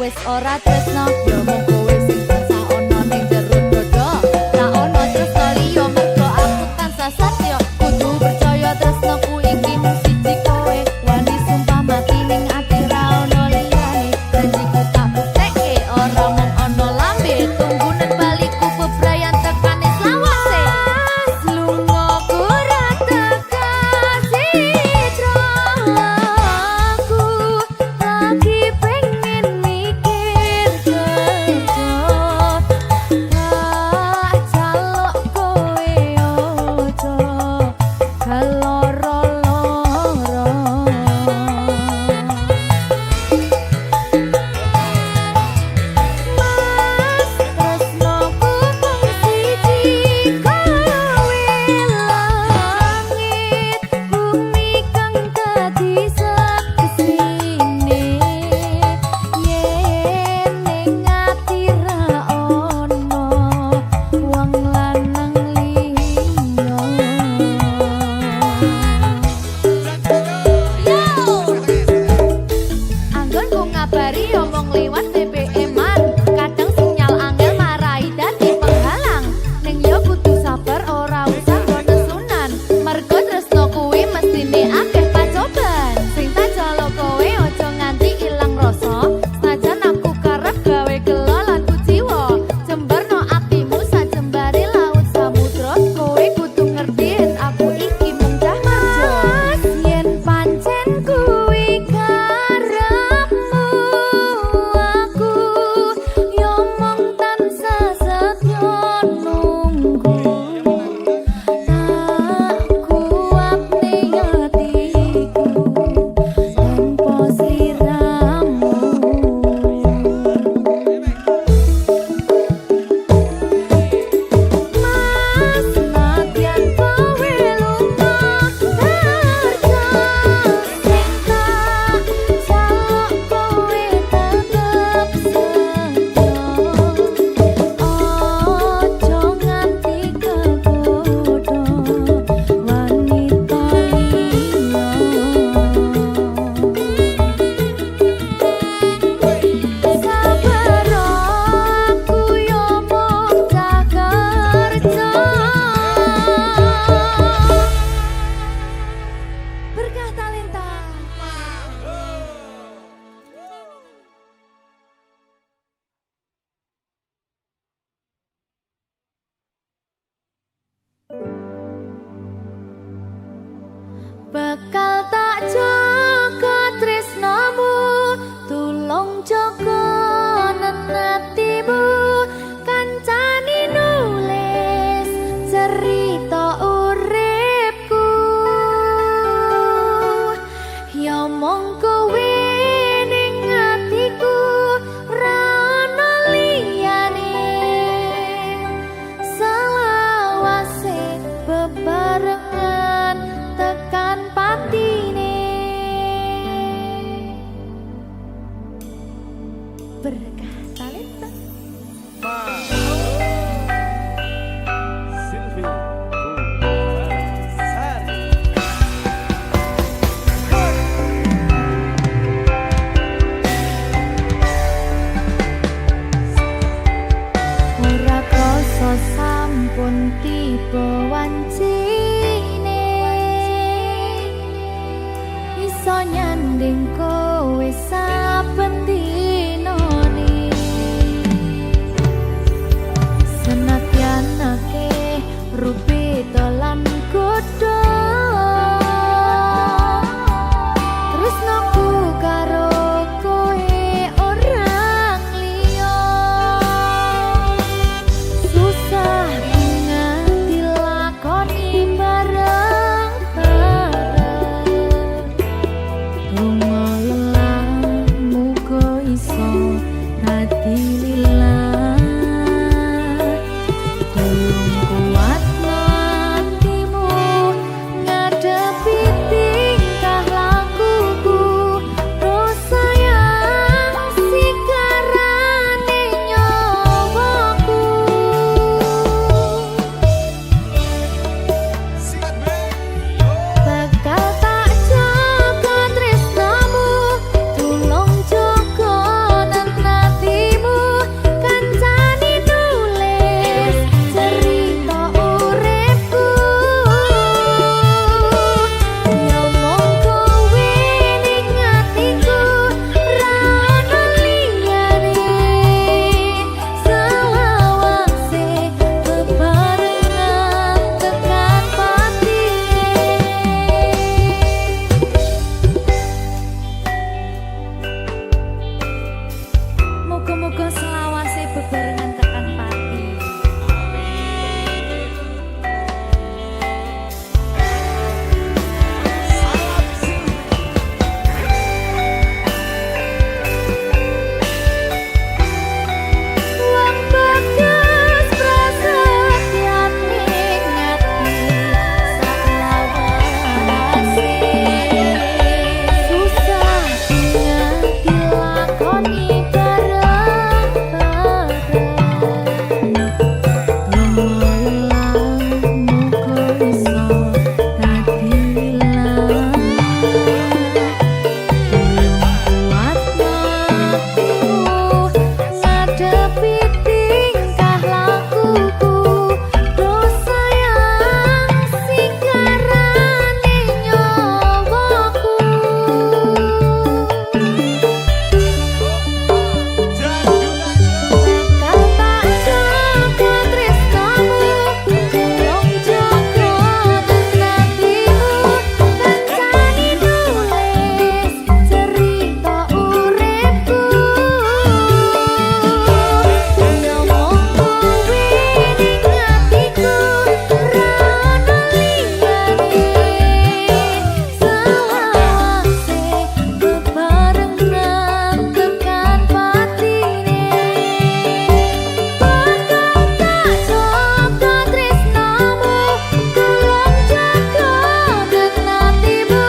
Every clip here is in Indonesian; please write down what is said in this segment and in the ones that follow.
wis ora tresno yo mung kowe sing tansah ono ning jero dodo ra ono tresno liya mergo aku tansah satya kudu percaya tresnoku iki mung siji kowe wani sumpah mati ning ati ra ono liyane janjiku tak buktekke ora mung ono lambe tunggunen baliku bebrayan tekane selawase lunga ora tekasi aku lagi pengen mikir kerja mong kowe ning atiku ra ono liyane selawase bebarengan tekan patine berkah talenta Silvi ora krasa sampun tiba wancine iso nyanding kowe saben dinane senadyan akeh rupi dalan godho tresnaku karo kowe orang liya susah nganti lakoni bareng-bareng donga lelah muga iso hati lillah tolong kuatno hatimu ngadepi tingkah lakuku dosa yang sikarane nyawaku bakal tak jaga tresnamu tulung jaga nanatimu kancani nulis cerita uripku ya mong kowe ning atiku ra ono liyane selawase bebarengan tekan patine muga-muga selawase bebarengan tekan pati wong bagas prasetyan ning ati selawase susah nganti lakoni bareng-bareng lumayan muga iso dadi lillah kuatno hatimu ngadepi tingkah lakuku dosa yang sikarane nyawaku bakal tak jaga tresnamu tulung jaga nanatimu kancani nulis cerita uripku ya mong kowe ning atiku ra ono liyane selawase bebarengan tekan patine bakal tak jaga tresnamu tulung jaga nanatimu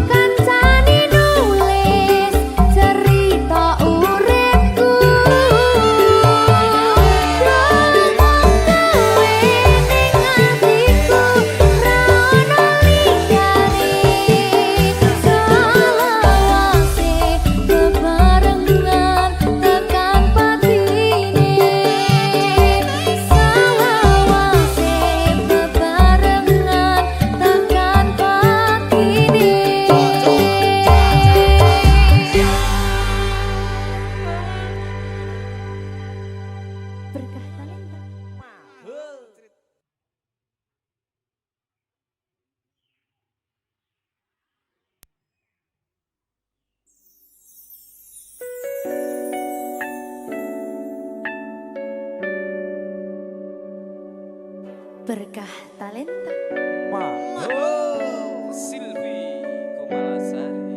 kancani nulis cerita uripku ya mong kowe ning atiku ra ono liyane selawase bebarengan tekan patine selawase bebarengan tekan patine berkah talenta berkah talenta Silvi Kumalasari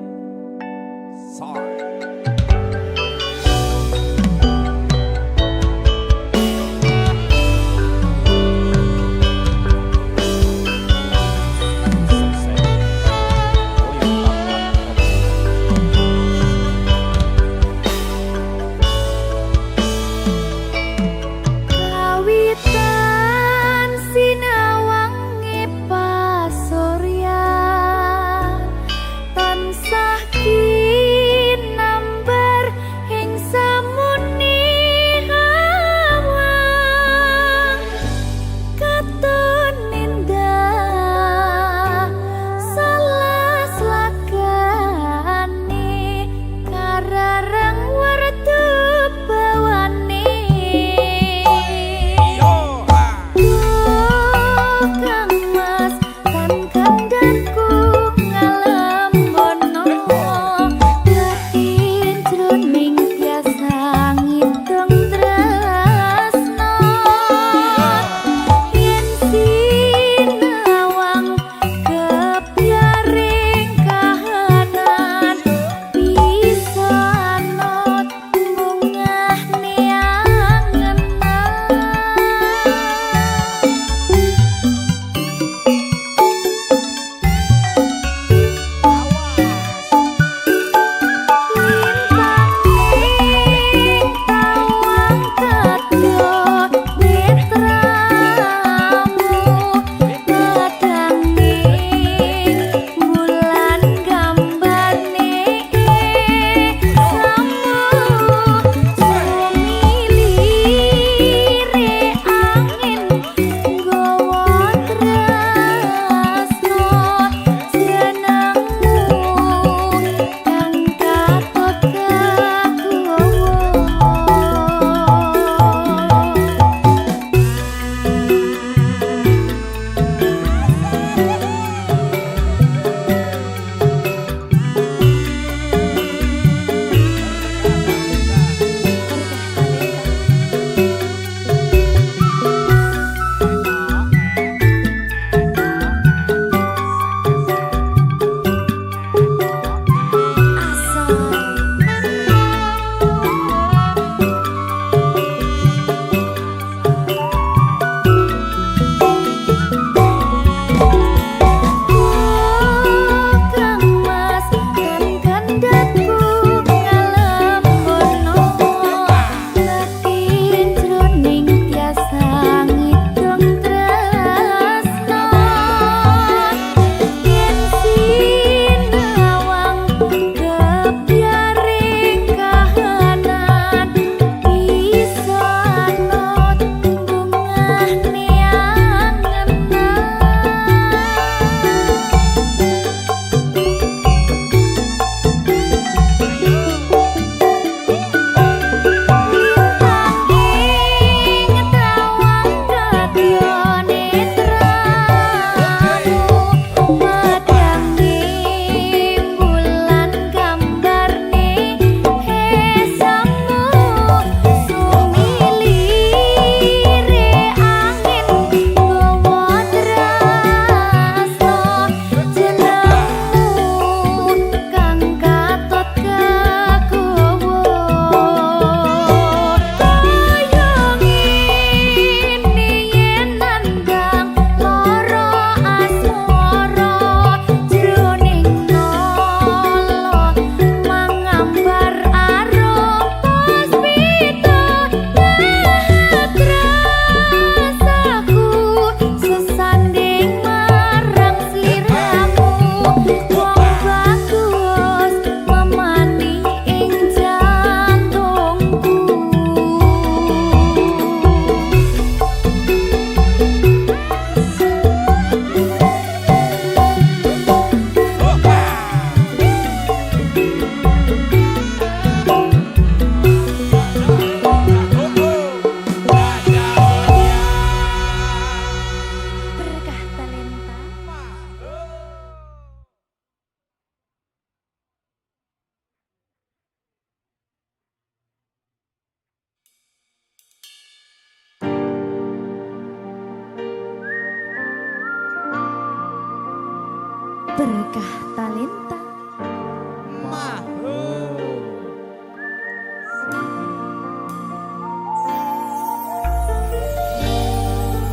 berkah talenta.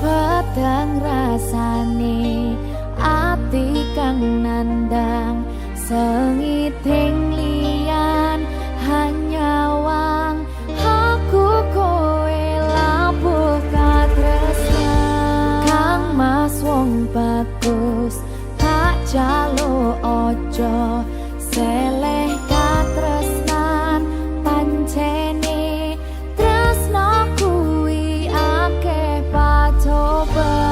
Padang rasane ati kang nandang sengiting liyan hanya wang aku kowe labuh katresnan kang mas wong bagus tak jalo ojo seleh katresnan pancene tresno kuwi akeh pacoban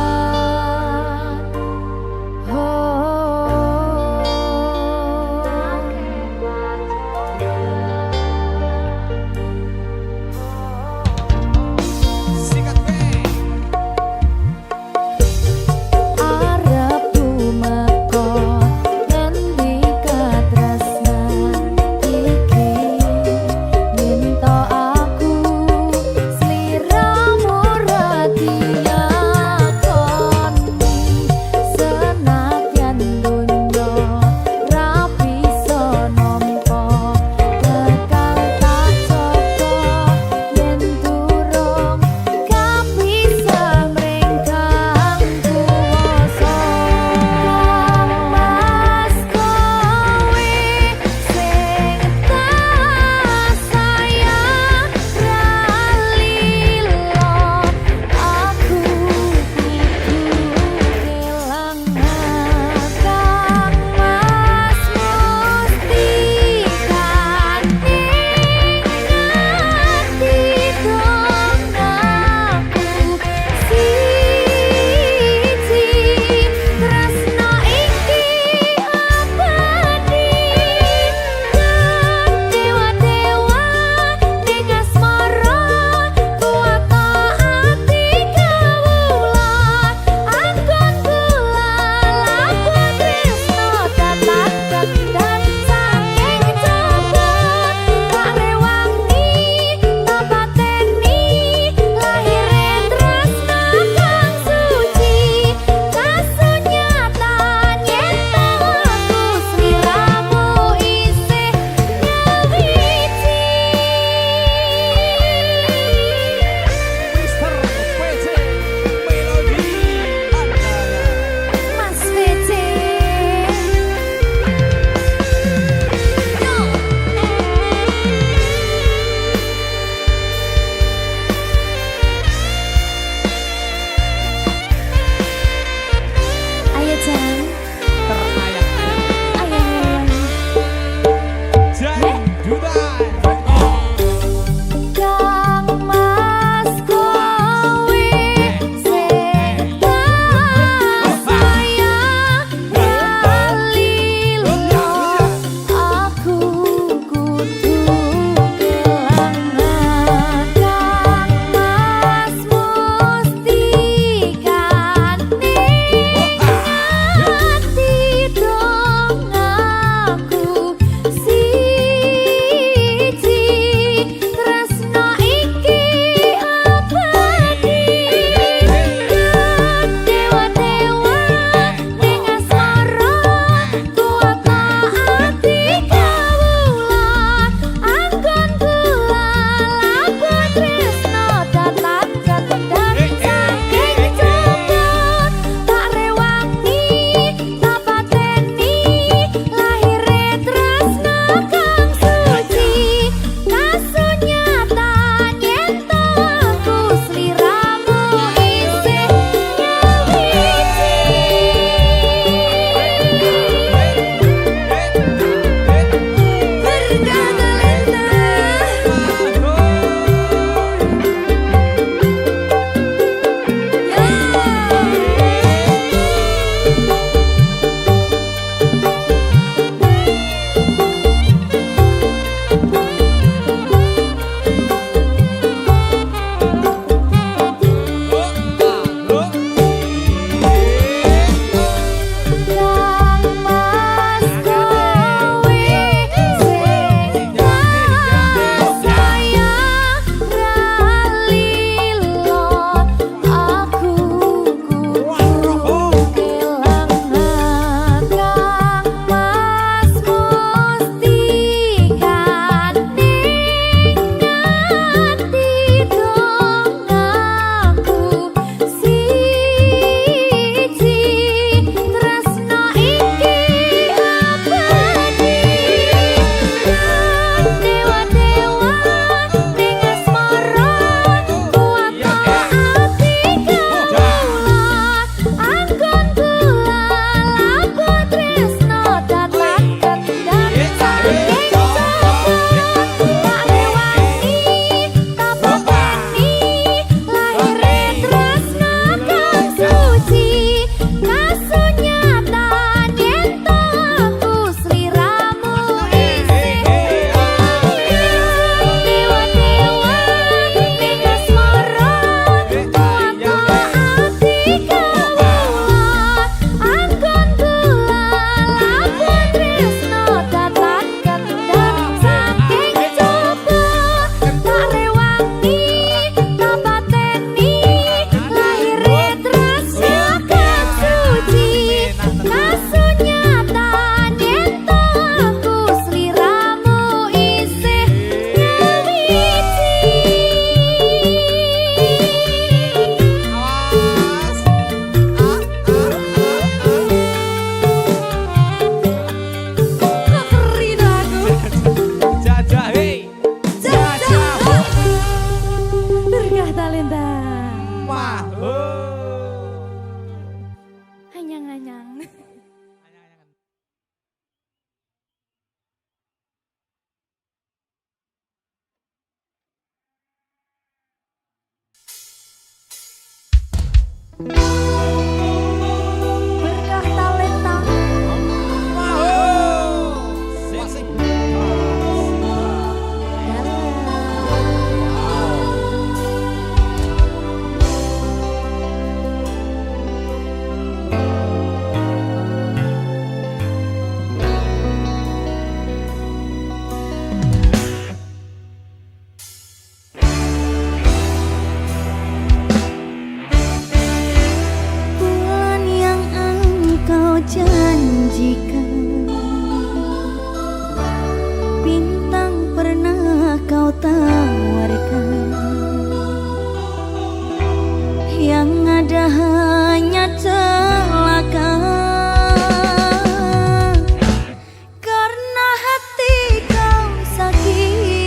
Berkah talenta. Janjikan bintang pernah kau tawarkan, yang ada hanya celaka karena hati kau sakiti.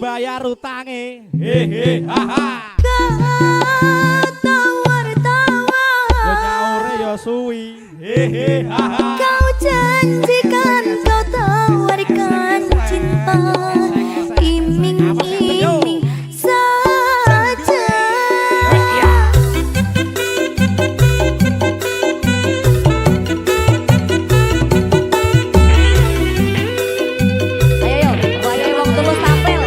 bayar utange. Hehe, haha. Tawar-tawar. Yo nyaure yo suwi. Hehe, haha. Kau janjikan, kau tawarkan cinta. Iming-iming saja. Ayo, wong tulus tampil.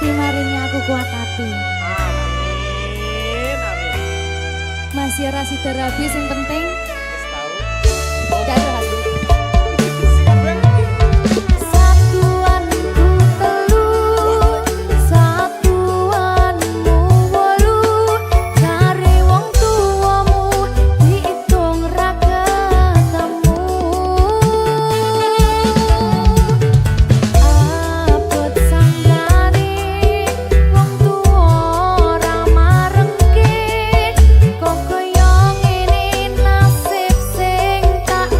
Gusti maringi aku kuat hati. Amin, amin. Masih ora sida rabi sing penting Wis tau. gak ada. Siap banget. Satuanku telu, satuanmu wolu, cari wong tuamu diitung ra ketemu. Abot sanggane wong tuwa ora marengke, kok kaya ngene nasib sing tak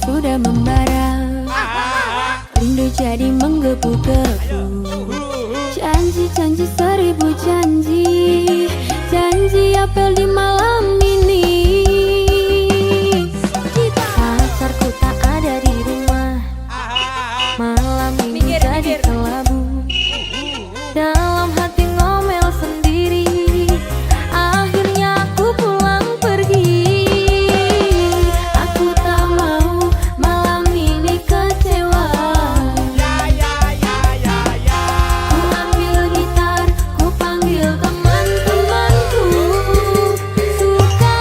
sudah membara, rindu jadi menggebu-gebu. Janji-janji seribu janji, janji apel di malam ini. Pacarku tak ada di rumah, malam ini jadi kelabu. Dalam hati ngomel sendiri, akhirnya aku pulang pergi. Aku tak mau malam ini kecewa. Ku ambil gitar, ku panggil teman-temanku. Suka-suka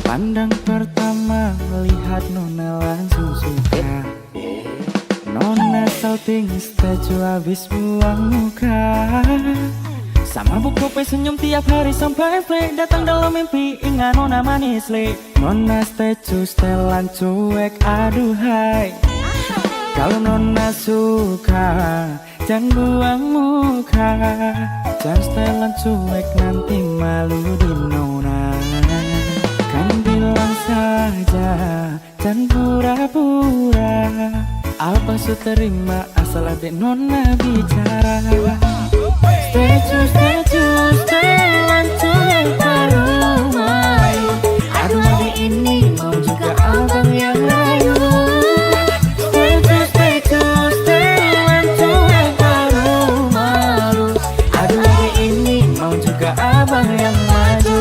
Pandang pertama melihat Nona langsung suka. Nona salting stage habis buang muka. Sama buku senyum tiap hari sampai play. Datang dalam mimpi ingat Nona manis le. Nona statue setelan cuek aduhai. Kalau Nona suka jangan buang muka. Jangan setelan cuek nanti malu di Nona. Kan bilang saja jangan pura-pura. Apa su terima asal ada Nona bicara. Statue setelan cuek rumah. Aduh hari ini mau juga abang yang layu. Statue setelan cuek rumah. Aduh hari ini mau juga abang yang maju.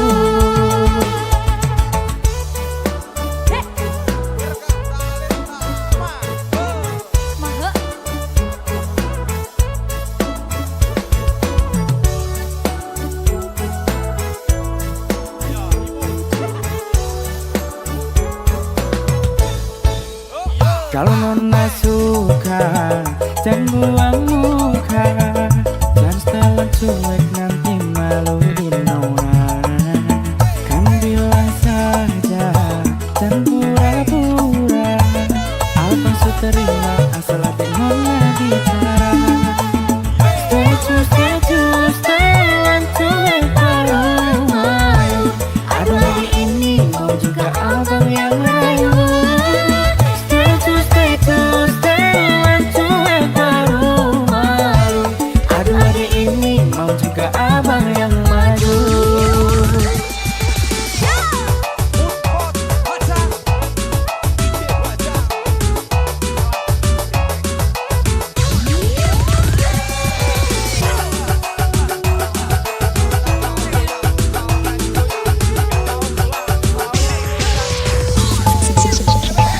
Kalau Nona suka jangan buang muka. Jangan setelan cuek nanti malu di Nona. Kan bilang saja jangan pura-pura. Apa su terima asal ada Nona bicara. Statue setelan cuek rumah. Aduh hari ini mau juga abang yang layu. Juga abang yang maju.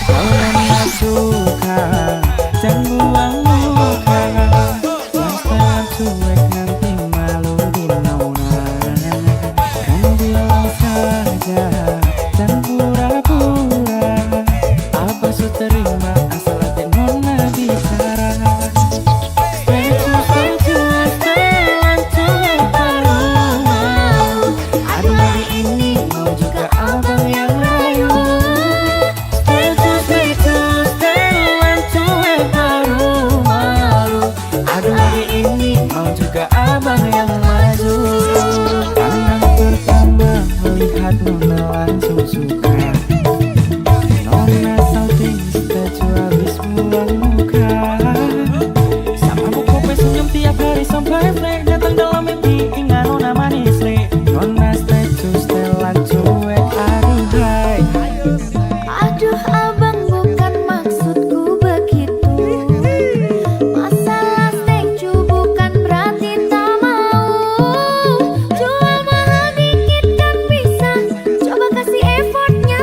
Kalau Nona suka jangan buang muka. Jangan setelan cuek nanti malu di Nona. Kan bilang saja jangan pura-pura. Apa su terima asal ada Nona bicara. Statue setelan cuek rumah. Aduh hari ini mau juga abang yang layu. Statue setelan cuek rumah. Aduh hari ini mau juga abang yang maju. Pandang pertama melihat Nona langsung suka. Nona salting statue habis buang muka. Sama buku senyum tiap hari sampai play. Datang dalam mimpi ingat Nona manis le. Nona statue setelan cuek aduhai. Aduh abang bukan maksudku begitu. Masalah statue bukan berarti tak mau. Jual mahal dikit kan bisa. Coba kasih effortnya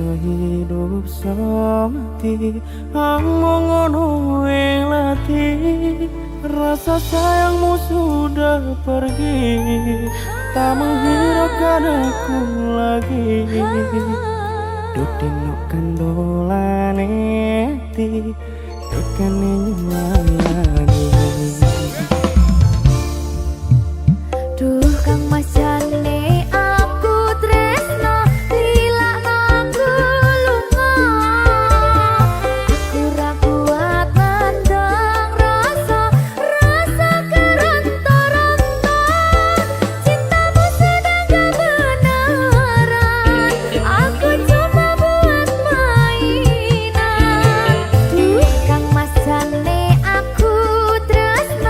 iso hidup semati amung ngono lati rasa sayangmu sudah pergi tak menghiraukan aku lagi dudinuk kandolane ti tekane nyulayani Duh Kang Mas jane aku tresno dilakno aku lunga aku ra kuat mandang rasa keronta-ronta cintamu sedang kebenaran aku cuma buat mainan Duh Kang Mas jane aku tresno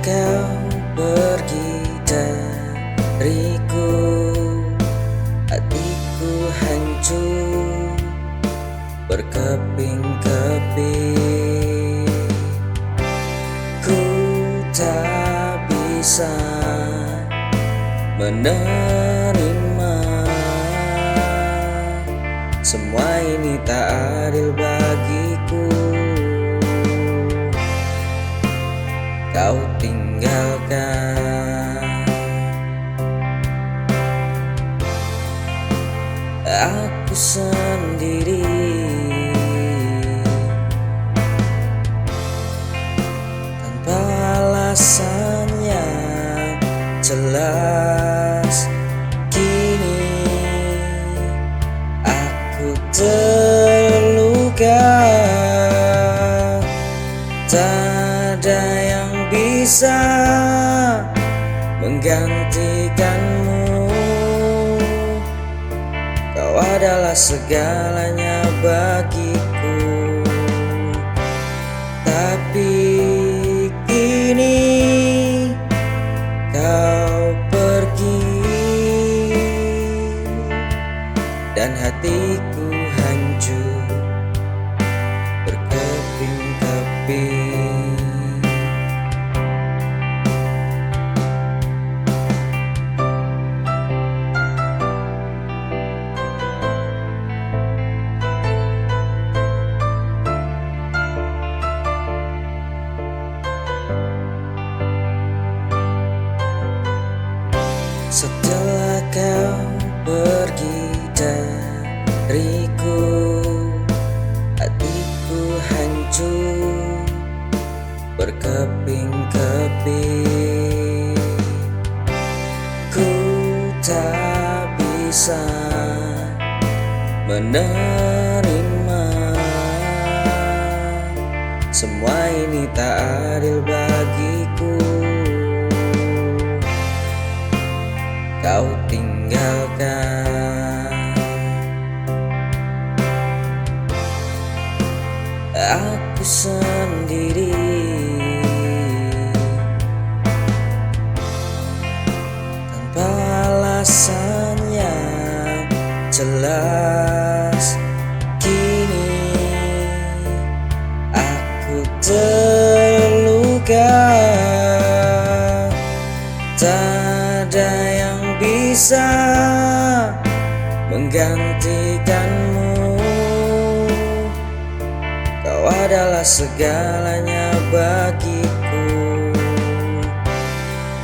kau pergi dariku, hatiku hancur berkeping-keping. Ku tak bisa menerima, semua ini tak adil bagiku. Kau tinggalkan aku sendiri, tanpa alasan yang jelas. Kini aku terluka, tak ada yang bisa menggantikanmu. Kau adalah segalanya bagiku, tapi kini kau pergi dan hatiku hancur berkeping-keping. Setelah kau pergi dariku, hatiku hancur berkeping-keping. Ku tak bisa menerima, semua ini tak adil bagiku. Kau tinggalkan aku sendiri, tanpa alasan yang jelas. Kini aku terluka, tak ada yang bisa menggantikanmu. Kau adalah segalanya bagiku,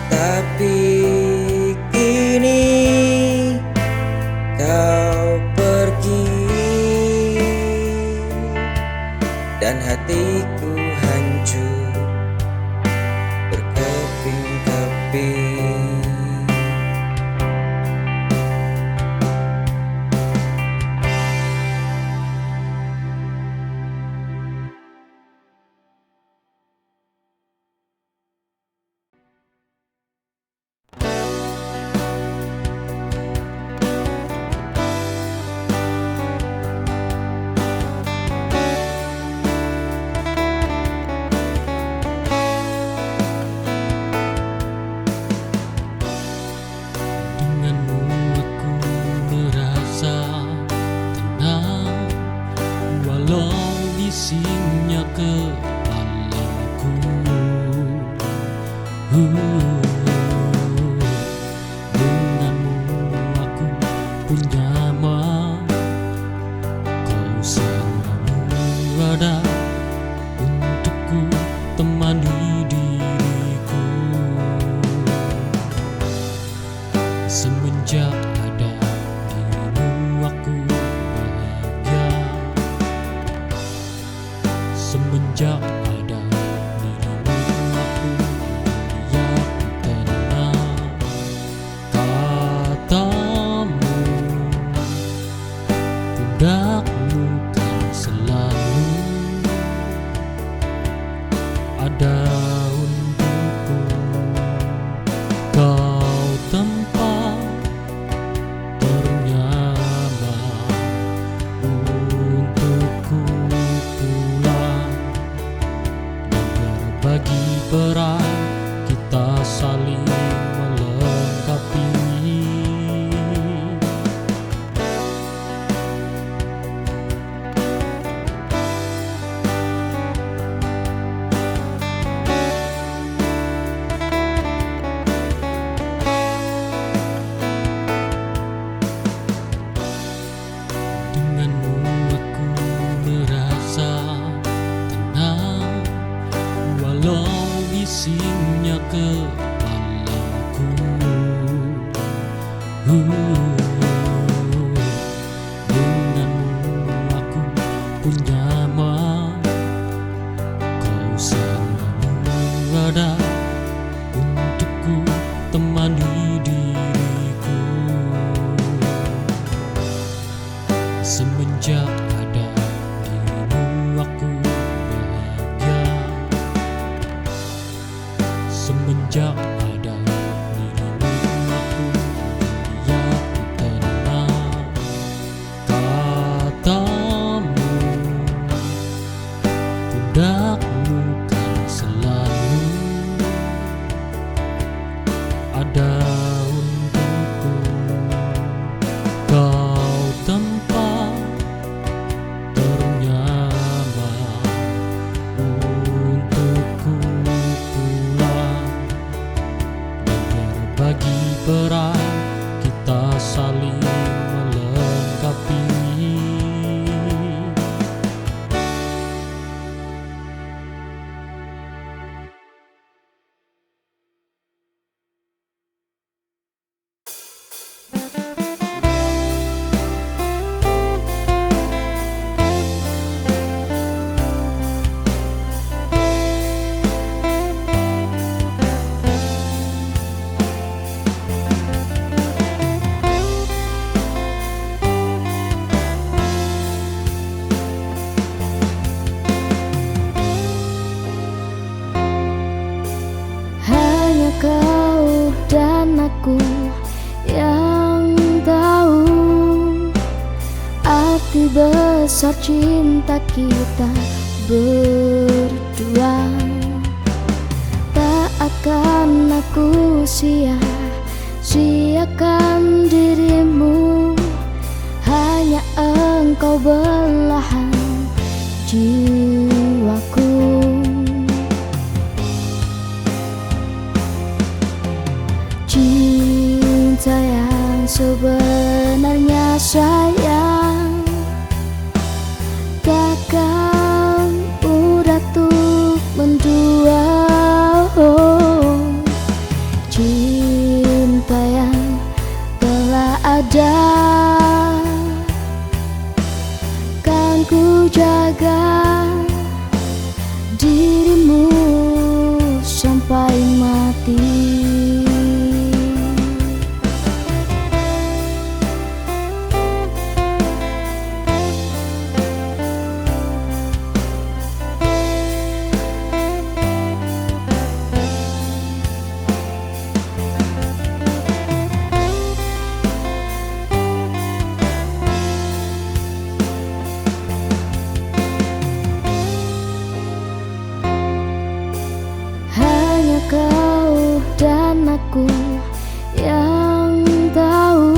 tapi kini kau pergi dan hatiku hancur berkeping-keping. Semenjak ada dirimu aku bahagia. Denganmu aku punya kau selalu ada untukku, temani diriku. Semenjak ada dirimu aku bahagia. Semenjak ada dirimu aku duniaku tenang. Katamu pundakmu kan selalu ada untukku. Kau tempat ternyaman untukku pulang, dan berbagi peran kita saling melengkapi. Hanya kau dan aku yang tahu arti besar cinta kita berdua. Tak akan aku sia-siakan dirimu, hanya engkau belahan jiwaku. Cinta yang sebenarnya sayang takkan mudah untuk mendua. Cinta yang telah ada kan ku jaga dirimu sampai mati. Hanya kau dan aku yang tahu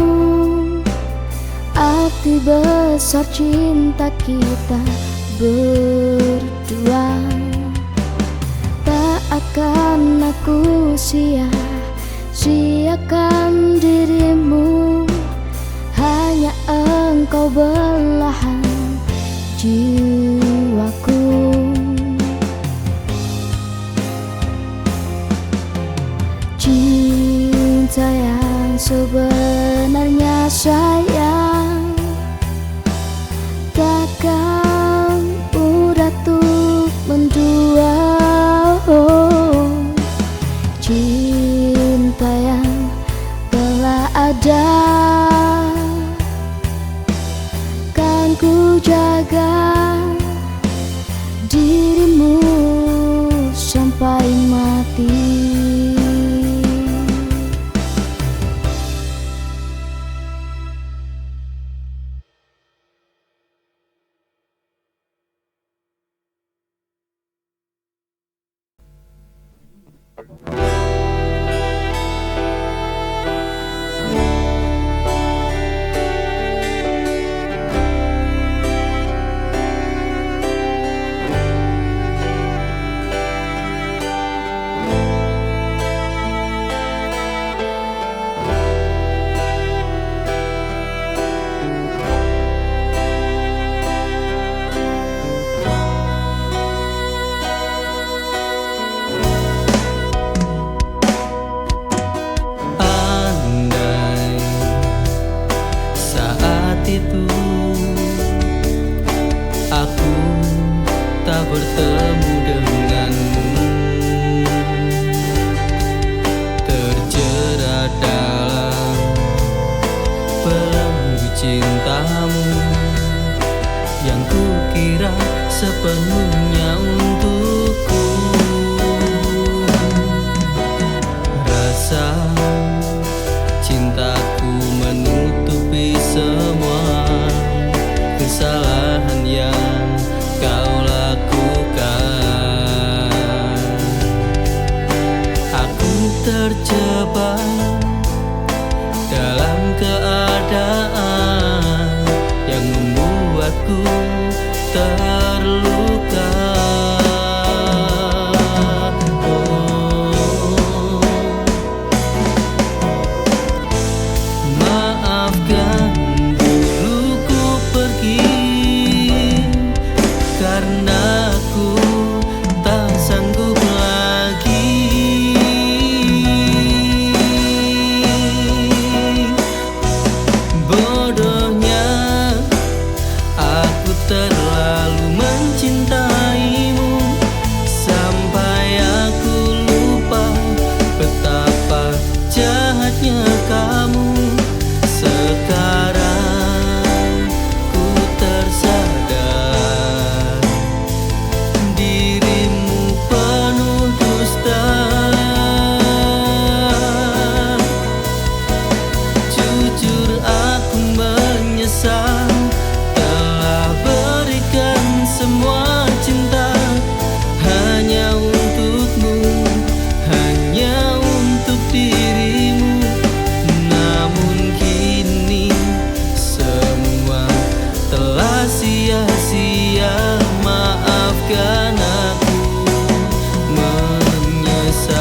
arti besar cinta kita berdua. Tak akan aku sia-siakan dirimu, hanya engkau belahan jiwaku. Cinta yang sebenarnya sayang takkan mudah untuk mendua. Cinta yang telah ada kan ku jaga dirimu sampai mati. cintamu yang kukira sepenuhnya untukku. Rasa cintaku menutupi semua kesalahan yang kau lakukan. Aku terjebak dalam keadaan yang membuatku terluka. Maafkan dulu ku pergi karena aku tak sanggup lagi. Bodohnya aku terlalu mencintaimu sampai aku lupa betapa jahatnya kamu. Sekarang ku tersadar dirimu penuh dusta. Jujur aku menyesal telah berikan semua cinta hanya untukmu, hanya untuk dirimu. Namun kini semua telah sia-sia. Maafkan aku menyesal.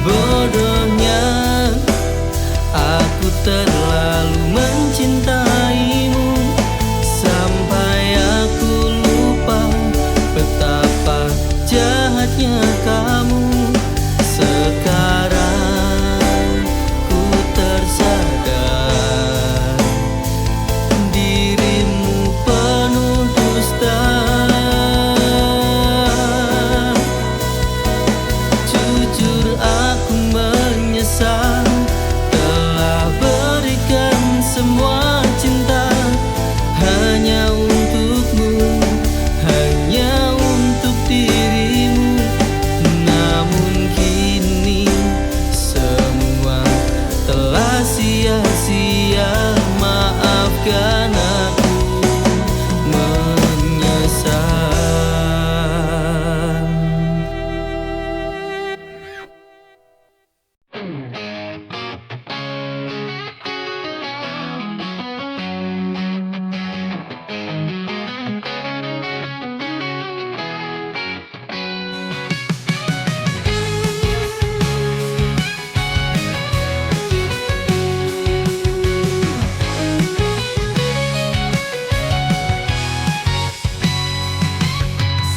Bodohnya aku terlalu mencintaimu sampai aku lupa betapa jahatnya kamu. Sekarang ku tersadar dirimu penuh dusta. Jujur aku menyesal telah berikan semua cinta hanya untukmu, hanya untuk dirimu. Namun kini semua telah sia-sia. Maafkan aku menyesal.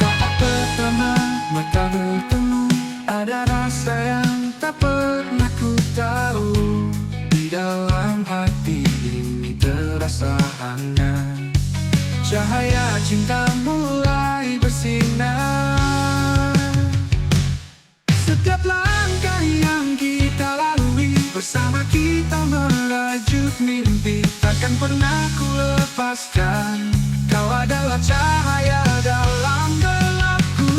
Saat pertama mata bertemu, ada rasa yang tak pernah ku tahu. Di dalam hati ini terasa hangat, cahaya cinta mulai bersinar. Setiap langkah yang kita lalui bersama kita merajut mimpi, takkan pernah ku lepaskan. Kau adalah cahaya dalam gelapku.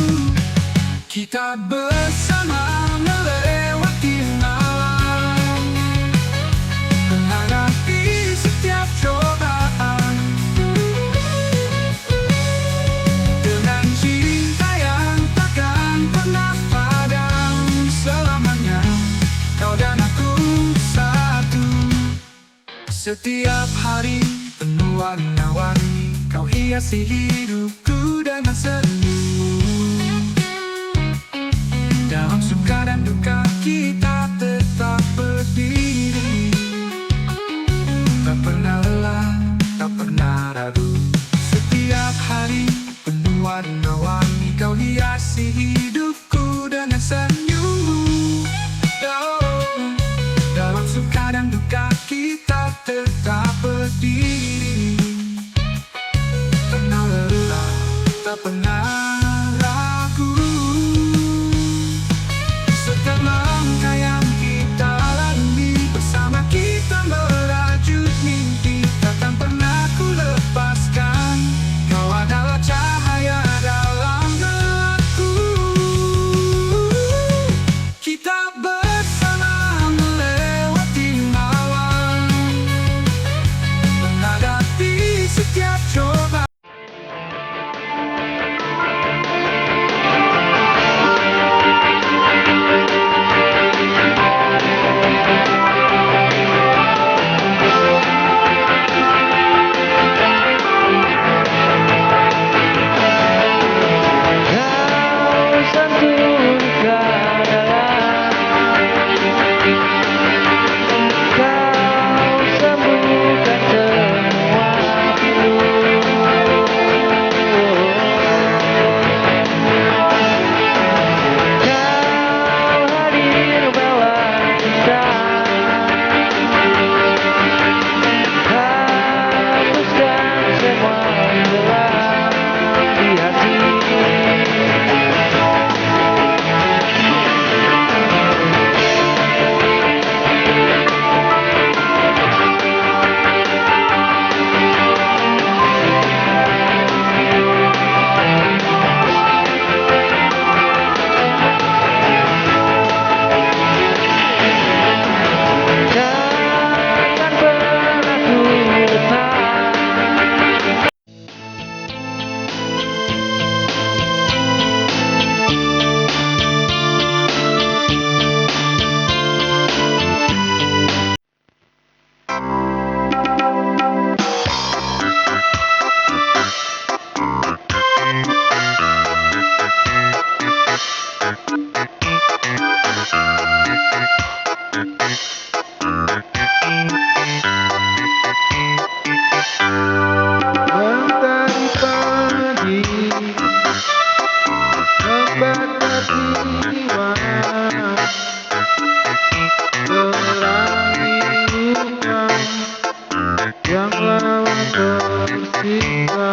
Kita bersama melewati malam, menghadapi setiap cobaan dengan cinta yang takkan pernah padam. Setiap hari penuh warna-warni, kau hiasi hidupku dengan senyum. Dalam suka dan duka kita tetap berdiri, tak pernah lelah, tak pernah ragu. Setiap hari penuh warna-warni, kau hiasi hidupku dengan senyum. Dalam suka dan duka kita tetap berdiri, tak pernah lelah, tak pernah ragu. Setiap langkah yang kita lalui, bersama kita merajut mimpi, takkan pernah ku lepaskan. Kau adalah cahaya dalam gelapku. Kita bersama melewati malam, menghadapi setiap coba. Mentari pagi membakar jiwa, terangi luka yang lama tersisa.